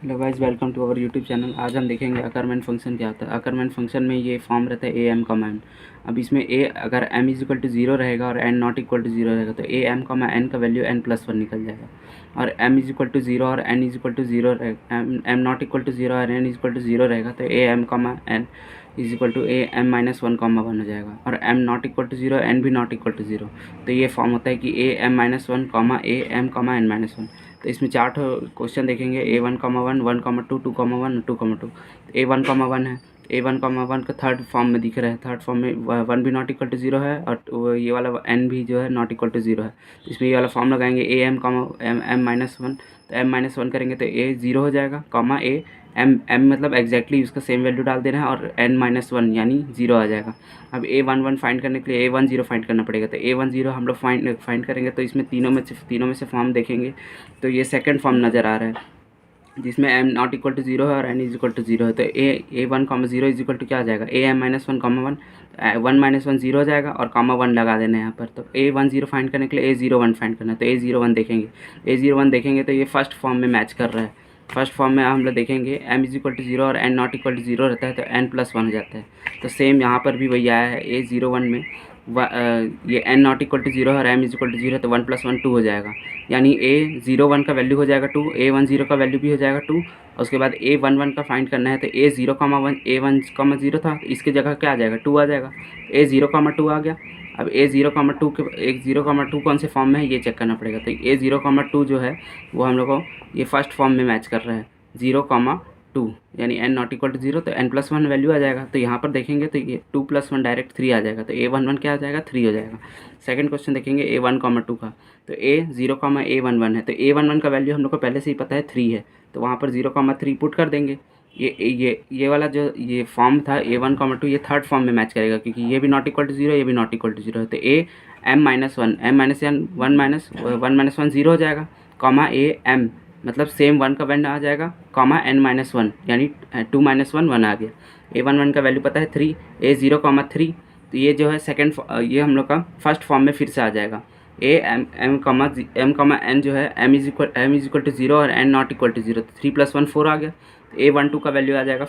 Hello guys, welcome to our YouTube channel. आज हम देखेंगे अकरमैन फंक्शन क्या होता है। अकरमैन फंक्शन में ये फॉर्म रहता है ए एम कॉमा एन। अब इसमें ए अगर M is equal to zero रहेगा और N not equal to zero रहेगा तो ए एम कॉमा एन का वैल्यू एन प्लस वन निकल जाएगा। और M is equal to zero और N is equal to zero M not equal to zero और N is equal to zero रहेगा तो A M comma N is equal to A M minus one comma one हो जाएगा। और M not equal to zero, N भी not equal to zero, तो ये form होता है कि A M minus one comma A M comma N minus one. तो इसमें चार क्वेश्चन देखेंगे, A one comma one, one comma two, two comma one, two comma two. A one comma one है, ए वन कॉमा वन का third form में दिख रहा है। थर्ड फॉर्म में वन भी नॉट इक्वल टू ज़ीरो है और ये वाला एन भी जो है नॉट इक्वल टू ज़ीरो है। इसमें ये वाला फॉर्म लगाएंगे A M comma M M minus one, तो एम माइनस वन करेंगे तो ए ज़ीरो हो जाएगा, कॉमा ए एम एम मतलब एग्जैक्टली उसका सेम वैल्यू डाल देना है और एन माइनस वन यानी ज़ीरो आ जाएगा। अब ए वन वन फाइंड करने के लिए ए वन ज़ीरो फाइंड करना पड़ेगा, तो ए वन ज़ीरो हम लोग फाइंड करेंगे तो इसमें तीनों में से फॉर्म देखेंगे तो ये सेकंड फॉर्म नज़र आ रहा है जिसमें m not equal to zero है और N is equal to zero है। तो a one comma zero is equal to क्या आ जाएगा, a M minus one comma one, one minus one zero हो जाएगा और कॉमा वन लगा देना है यहाँ पर। तो ए वन ज़ीरो फाइंड करने के लिए ए ज़ीरो वन फाइंड करना है, तो ए ज़ीरो वन देखेंगे। ए ज़ीरो वन देखेंगे तो ये फर्स्ट फॉर्म में मैच कर रहा है। फर्स्ट फॉर्म में हम लोग देखेंगे m is equal to zero और N not equal to zero रहता है तो एन प्लस वन हो जाता है। तो सेम यहाँ पर भी वही आया है, ए ज़ीरो वन में ये n not equal to zero और M is equal to zero तो वन प्लस वन टू हो जाएगा, यानी ए ज़ीरो वन का वैल्यू हो जाएगा टू, ए वन ज़ीरो का वैल्यू भी हो जाएगा टू। और उसके बाद ए वन वन का फाइंड करना है तो ए zero comma one, a one comma zero था तो इसके जगह क्या आ जाएगा, टू आ जाएगा। ए ज़ीरो कॉमा टू आ गया। अब ए ज़ीरो कॉमा टू के एक ज़ीरो कॉमा टू कौन से फॉर्म में है ये चेक करना पड़ेगा। तो ए ज़ीरो कॉमा टू जो है वो हम लोग को ये फर्स्ट फॉर्म में मैच कर रहा है, ज़ीरो कॉमा टू, यानी n not equal to zero तो एन प्लस वन वैल्यू आ जाएगा। तो यहाँ पर देखेंगे तो ये two plus one direct three आ जाएगा, तो ए वन वन क्या आ जाएगा, थ्री हो जाएगा। सेकंड क्वेश्चन देखेंगे ए वन कॉमा टू का, तो ए ज़ीरो कॉमा ए वन वन है, तो ए वन वन का वैल्यू हम लोग को पहले से ही पता है थ्री है, तो वहाँ पर ज़ीरो कॉमा थ्री पुट कर देंगे। ये वाला जो ये फॉर्म था ए वन कॉमा टू ये थर्ड फॉर्म में मैच करेगा क्योंकि ये भी नॉट इक्वल टू ज़ीरो, ये भी नॉट इक्वल टू ज़ीरो है। तो A M minus one, M minus one minus one zero हो जाएगा, कॉमा ए एम मतलब सेम वन का वैल्यू आ जाएगा, कॉमा एन माइनस वन यानी टू माइनस वन वन आ गया। ए वन वन का वैल्यू पता है three, A zero comma three, तो ये जो है सेकंड ये हम लोग का फर्स्ट फॉर्म में फिर से आ जाएगा। A M m comma n जो है m is equal to zero और N not equal to zero, तो थ्री प्लस वन फोर आ गया। तो ए वन टू का वैल्यू आ जाएगा